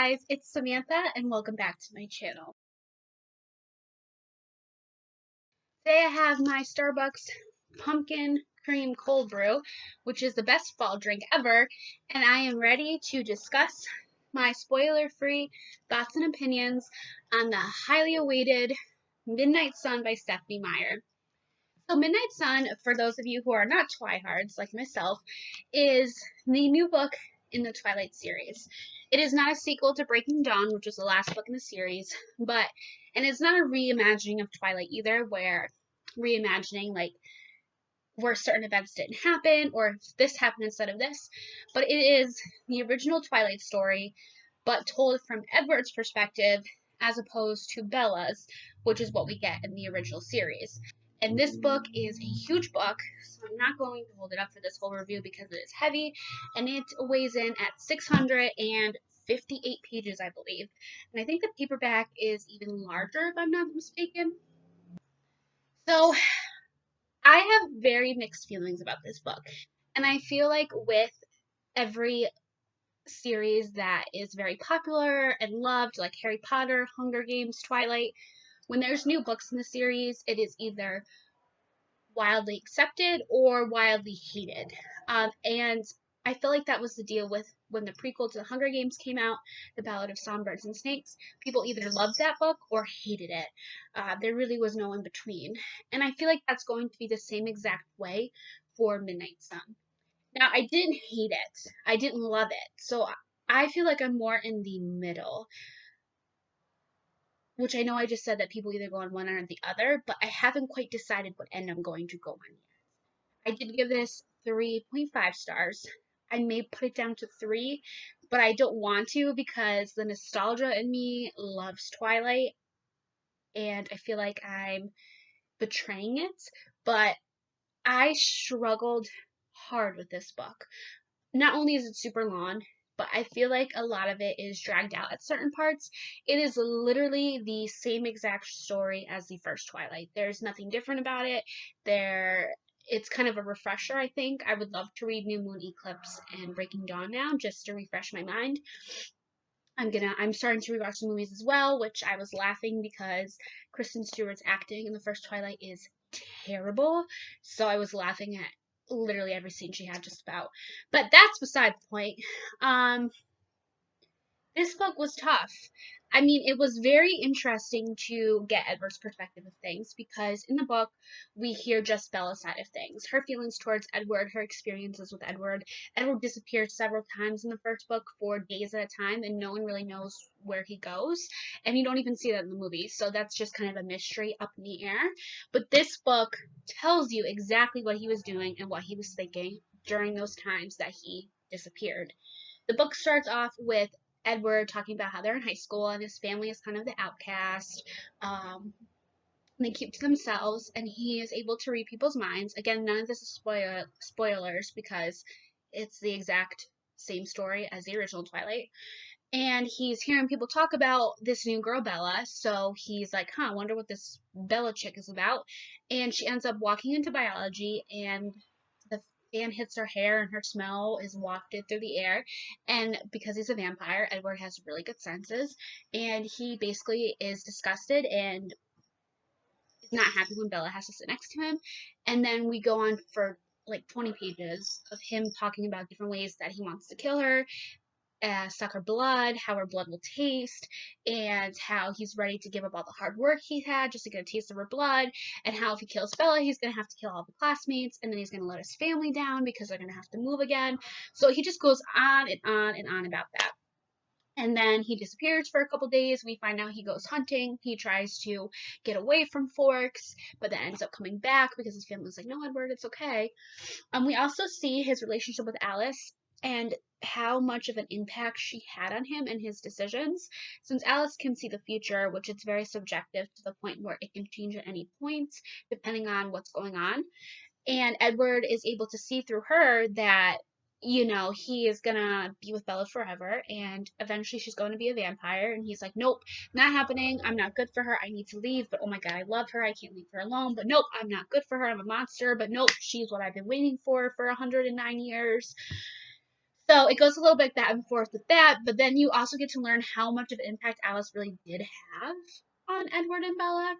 guys, it's Samantha and welcome back to my channel. Today I have my Starbucks pumpkin cream cold brew, which is the best fall drink ever, and I am ready to discuss my spoiler-free thoughts and opinions on the highly awaited Midnight Sun by Stephenie Meyer. So Midnight Sun, for those of you who are not Twihards like myself, is the new book in the Twilight series. It is not a sequel to Breaking Dawn, which was the last book in the series, and it's not a reimagining of Twilight either, where certain events didn't happen, or this happened instead of this, but it is the original Twilight story, but told from Edward's perspective as opposed to Bella's, which is what we get in the original series. And this book is a huge book, so I'm not going to hold it up for this whole review because it is heavy, and it weighs in at 658 pages, I believe. And I think the paperback is even larger, if I'm not mistaken. So I have very mixed feelings about this book, and I feel like with every series that is very popular and loved, like Harry Potter, Hunger Games, Twilight, when there's new books in the series, it is either wildly accepted or wildly hated. And I feel like that was the deal with when the prequel to the Hunger Games came out, The Ballad of Songbirds and Snakes. People either loved that book or hated it. There really was no in between. And I feel like that's going to be the same exact way for Midnight Sun. Now, I didn't hate it. I didn't love it. So I feel like I'm more in the middle, which I know I just said that people either go on one end or the other, but I haven't quite decided what end I'm going to go on yet. I did give this 3.5 stars. I may put it down to 3, but I don't want to because the nostalgia in me loves Twilight, and I feel like I'm betraying it, but I struggled hard with this book. Not only is it super long, but I feel like a lot of it is dragged out at certain parts. It is literally the same exact story as the first Twilight. There's nothing different about it. It's kind of a refresher, I think. I would love to read New Moon Eclipse and Breaking Dawn now, just to refresh my mind. I'm starting to rewatch the movies as well, which I was laughing because Kristen Stewart's acting in the first Twilight is terrible. So I was laughing at literally every scene she had just about. But that's beside the point. This book was tough. I mean, it was very interesting to get Edward's perspective of things because in the book, we hear just Bella's side of things. Her feelings towards Edward, her experiences with Edward. Edward disappeared several times in the first book for days at a time, and no one really knows where he goes. And you don't even see that in the movie, so that's just kind of a mystery up in the air. But this book tells you exactly what he was doing and what he was thinking during those times that he disappeared. The book starts off with Edward talking about how they're in high school and his family is kind of the outcast. They keep to themselves, and he is able to read people's minds. Again, none of this is spoilers because it's the exact same story as the original Twilight. And he's hearing people talk about this new girl, Bella, so he's like, I wonder what this Bella chick is about. And she ends up walking into biology, and the fan hits her hair and her smell is wafted through the air. And because he's a vampire, Edward has really good senses, and he basically is disgusted and is not happy when Bella has to sit next to him. And then we go on for like 20 pages of him talking about different ways that he wants to kill her, suck her blood, how her blood will taste, and how he's ready to give up all the hard work he had just to get a taste of her blood, and how if he kills Bella, he's going to have to kill all the classmates, and then he's going to let his family down because they're going to have to move again. So he just goes on and on and on about that. And then he disappears for a couple days. We find out he goes hunting. He tries to get away from Forks, but then ends up coming back because his family's like, no, Edward, it's okay. We also see his relationship with Alice and how much of an impact she had on him and his decisions. Since Alice can see the future, which is very subjective to the point where it can change at any point, depending on what's going on. And Edward is able to see through her that he is gonna be with Bella forever, and eventually she's going to be a vampire, and he's like, nope, not happening, I'm not good for her, I need to leave, but oh my god, I love her, I can't leave her alone, but nope, I'm not good for her, I'm a monster, but nope, she's what I've been waiting for 109 years. So it goes a little bit back and forth with that, but then you also get to learn how much of an impact Alice really did have on Edward and Bella,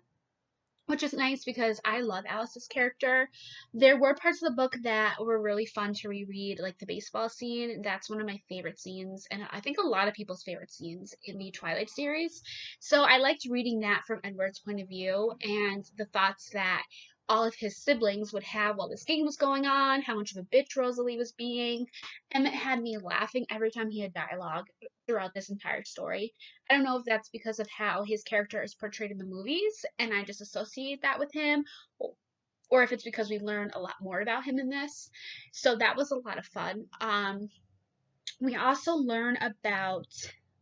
which is nice because I love Alice's character. There were parts of the book that were really fun to reread, like the baseball scene. That's one of my favorite scenes, and I think a lot of people's favorite scenes in the Twilight series. So I liked reading that from Edward's point of view and the thoughts that all of his siblings would have while this game was going on, how much of a bitch Rosalie was being. Emmett had me laughing every time he had dialogue throughout this entire story. I don't know if that's because of how his character is portrayed in the movies, and I just associate that with him, or if it's because we learn a lot more about him in this. So that was a lot of fun. We also learn about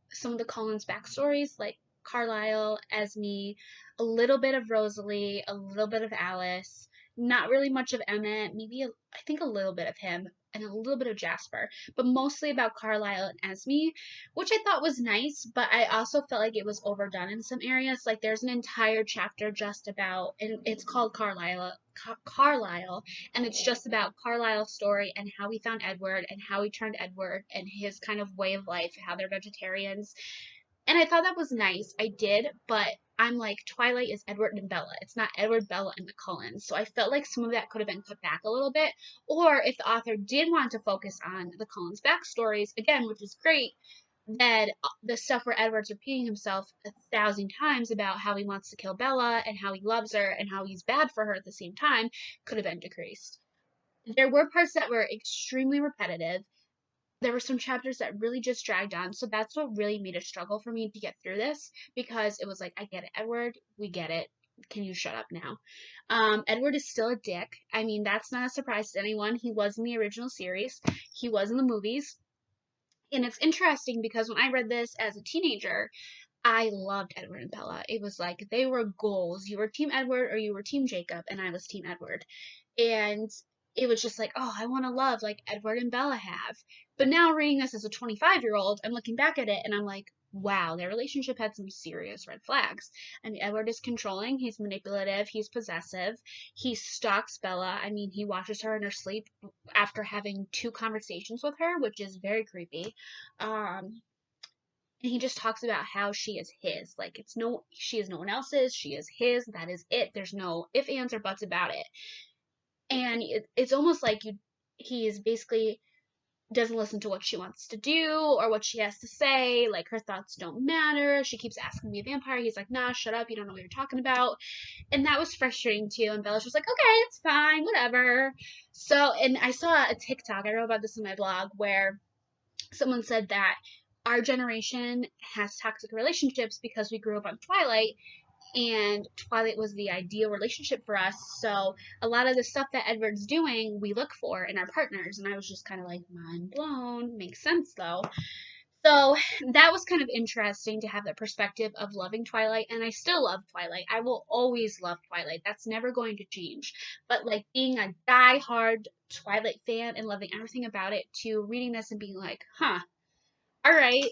some of the Collins backstories, like Carlisle, Esme, a little bit of Rosalie, a little bit of Alice, not really much of Emmett, maybe I think a little bit of him, and a little bit of Jasper, but mostly about Carlisle and Esme, which I thought was nice, but I also felt like it was overdone in some areas. Like there's an entire chapter just about, and it's called Carlisle, and it's just about Carlisle's story and how he found Edward and how he turned Edward and his kind of way of life, how they're vegetarians. And I thought that was nice. I did, but I'm like, Twilight is Edward and Bella. It's not Edward, Bella, and the Cullens. So I felt like some of that could have been cut back a little bit. Or if the author did want to focus on the Cullens backstories, again, which is great, then the stuff where Edward's repeating himself 1,000 times about how he wants to kill Bella and how he loves her and how he's bad for her at the same time could have been decreased. There were parts that were extremely repetitive. There were some chapters that really just dragged on. So that's what really made it struggle for me to get through this, because it was like, I get it, Edward, we get it. Can you shut up now? Edward is still a dick. I mean, that's not a surprise to anyone. He was in the original series, he was in the movies. And it's interesting because when I read this as a teenager, I loved Edward and Bella. It was like they were goals. You were Team Edward or you were Team Jacob, and I was Team Edward. And it was just like, oh, I want to love like Edward and Bella have. But now reading this as a 25-year-old, I'm looking back at it and I'm like, wow, their relationship had some serious red flags. I mean, Edward is controlling, he's manipulative, he's possessive, he stalks Bella. I mean, he watches her in her sleep after having 2 conversations with her, which is very creepy. And he just talks about how she is his. Like she is no one else's. She is his. That is it. There's no ifs, ands, or buts about it. And it's almost like he is basically doesn't listen to what she wants to do or what she has to say. Like her thoughts don't matter. She keeps asking me a vampire. He's like, nah, shut up. You don't know what you're talking about. And that was frustrating too. And Bella's just like, okay, it's fine, whatever. So, and I saw a TikTok. I wrote about this in my blog where someone said that our generation has toxic relationships because we grew up on Twilight, and Twilight was the ideal relationship for us. So a lot of the stuff that Edward's doing, we look for in our partners. And I was just kind of like, mind blown. Makes sense though. So that was kind of interesting to have that perspective of loving Twilight, and I still love Twilight. I will always love Twilight. That's never going to change. But like being a die-hard Twilight fan and loving everything about it, to reading this and being like, huh, all right,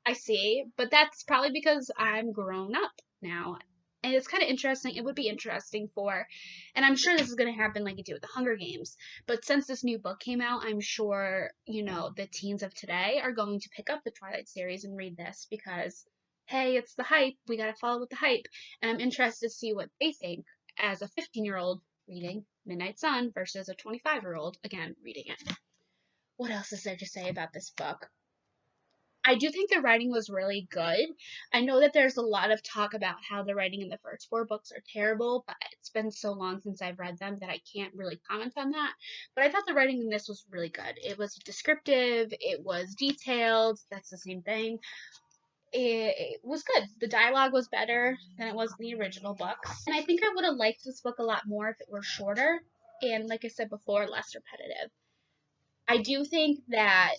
I see, but that's probably because I'm grown up now. And it's kind of interesting. It would be interesting and I'm sure this is going to happen like it did with the Hunger Games. But since this new book came out, I'm sure, the teens of today are going to pick up the Twilight series and read this because, hey, it's the hype. We got to follow with the hype. And I'm interested to see what they think as a 15-year-old reading Midnight Sun versus a 25-year-old, again, reading it. What else is there to say about this book? I do think the writing was really good. I know that there's a lot of talk about how the writing in the first 4 books are terrible, but it's been so long since I've read them that I can't really comment on that. But I thought the writing in this was really good. It was descriptive, it was detailed, that's the same thing. It was good. The dialogue was better than it was in the original books. And I think I would have liked this book a lot more if it were shorter and, like I said before, less repetitive. I do think that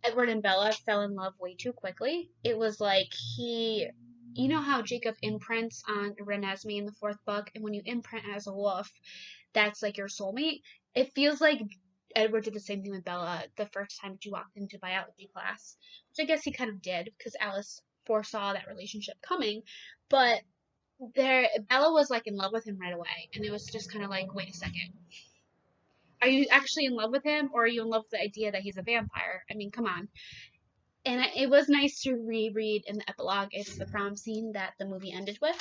Edward and Bella fell in love way too quickly. It was like you know how Jacob imprints on Renesmee in the 4th book, and when you imprint as a wolf, that's like your soulmate. It feels like Edward did the same thing with Bella the first time she walked into biology class, which I guess he kind of did because Alice foresaw that relationship coming. But Bella was like in love with him right away, and it was just kind of like, wait a second, Are you actually in love with him, or are you in love with the idea that he's a vampire? I mean, come on. And it was nice to reread in the epilogue. It's the prom scene that the movie ended with.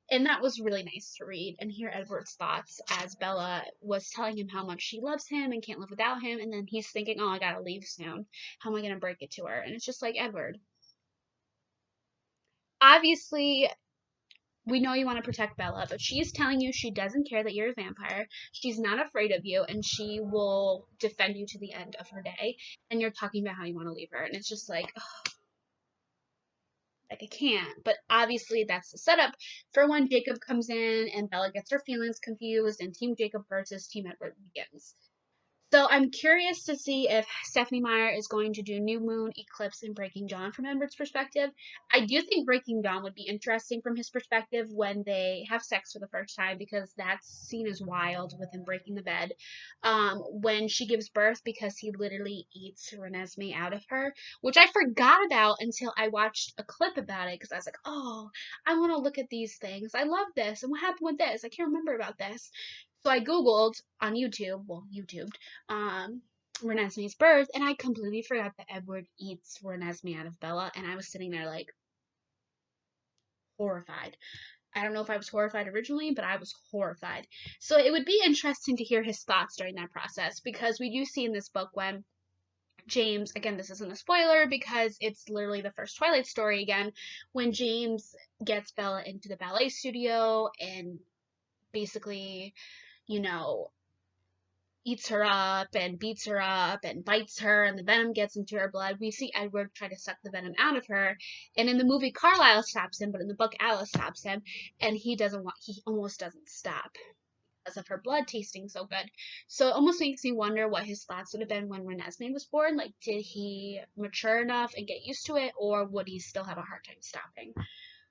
And that was really nice to read and hear Edward's thoughts as Bella was telling him how much she loves him and can't live without him. And then he's thinking, oh, I gotta leave soon. How am I gonna break it to her? And it's just like, Edward, obviously, we know you want to protect Bella, but she's telling you she doesn't care that you're a vampire. She's not afraid of you, and she will defend you to the end of her day. And you're talking about how you want to leave her. And it's just like, like I can't. But obviously that's the setup for when Jacob comes in and Bella gets her feelings confused and Team Jacob versus Team Edward begins. So I'm curious to see if Stephanie Meyer is going to do New Moon, Eclipse, and Breaking Dawn from Edward's perspective. I do think Breaking Dawn would be interesting from his perspective when they have sex for the first time, because that scene is wild with him breaking the bed. When she gives birth, because he literally eats Renesmee out of her, which I forgot about until I watched a clip about it, because I was like, oh, I want to look at these things. I love this. And what happened with this? I can't remember about this. So I Googled on YouTube, well, YouTubed, Renesmee's birth, and I completely forgot that Edward eats Renesmee out of Bella, and I was sitting there like horrified. I don't know if I was horrified originally, but I was horrified. So it would be interesting to hear his thoughts during that process, because we do see in this book when James, again, this isn't a spoiler because it's literally the first Twilight story again, when James gets Bella into the ballet studio and basically, you know, eats her up and beats her up and bites her and the venom gets into her blood. We see Edward try to suck the venom out of her. And in the movie, Carlisle stops him, but in the book, Alice stops him. And he almost doesn't stop because of her blood tasting so good. So it almost makes me wonder what his thoughts would have been when Renesmee was born. Like, did he mature enough and get used to it, or would he still have a hard time stopping?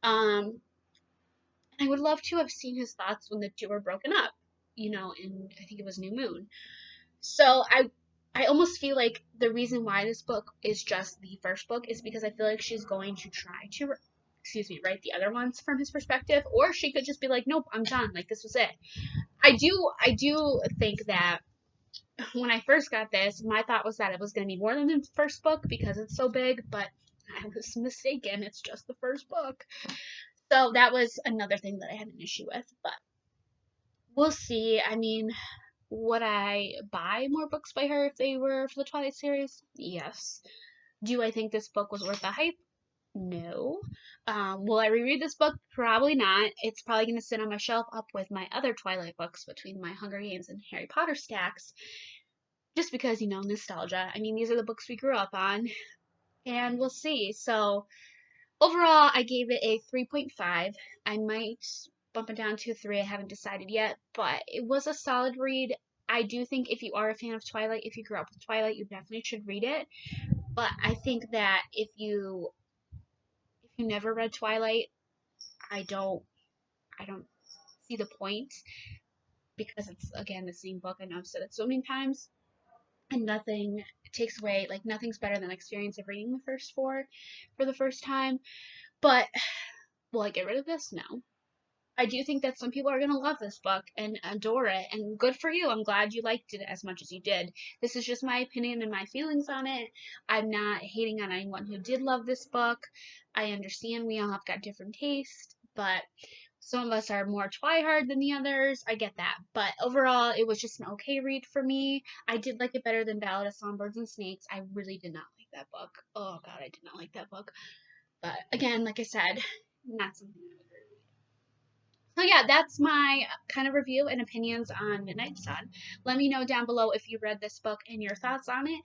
I would love to have seen his thoughts when the two were broken up, in, I think it was New Moon. So I almost feel like the reason why this book is just the first book is because I feel like she's going to try to write the other ones from his perspective, or she could just be like, nope, I'm done, like this was it. I do think that when I first got this, my thought was that it was going to be more than the first book because it's so big, but I was mistaken. It's just the first book. So that was another thing that I had an issue with, but we'll see. I mean, would I buy more books by her if they were for the Twilight series? Yes. Do I think this book was worth the hype? No. Will I reread this book? Probably not. It's probably going to sit on my shelf up with my other Twilight books between my Hunger Games and Harry Potter stacks. Just because, nostalgia. I mean, these are the books we grew up on. And we'll see. So, overall, I gave it a 3.5. I might bump it down to a 3. I haven't decided yet, but it was a solid read. I do think if you are a fan of Twilight, if you grew up with Twilight, you definitely should read it. But I think that if you never read Twilight, I don't see the point, because it's again the same book. I know I've said it so many times, and nothing takes away, like nothing's better than the experience of reading the first 4 for the first time. But will I get rid of this? No. I do think that some people are going to love this book and adore it, and good for you. I'm glad you liked it as much as you did. This is just my opinion and my feelings on it. I'm not hating on anyone who did love this book. I understand we all have got different tastes, but some of us are more Twihard than the others. I get that. But overall, it was just an okay read for me. I did like it better than Ballad of Songbirds and Snakes. I really did not like that book. Oh, God, I did not like that book. But again, like I said, not something I would read. So yeah, that's my kind of review and opinions on Midnight Sun. Let me know down below if you read this book and your thoughts on it.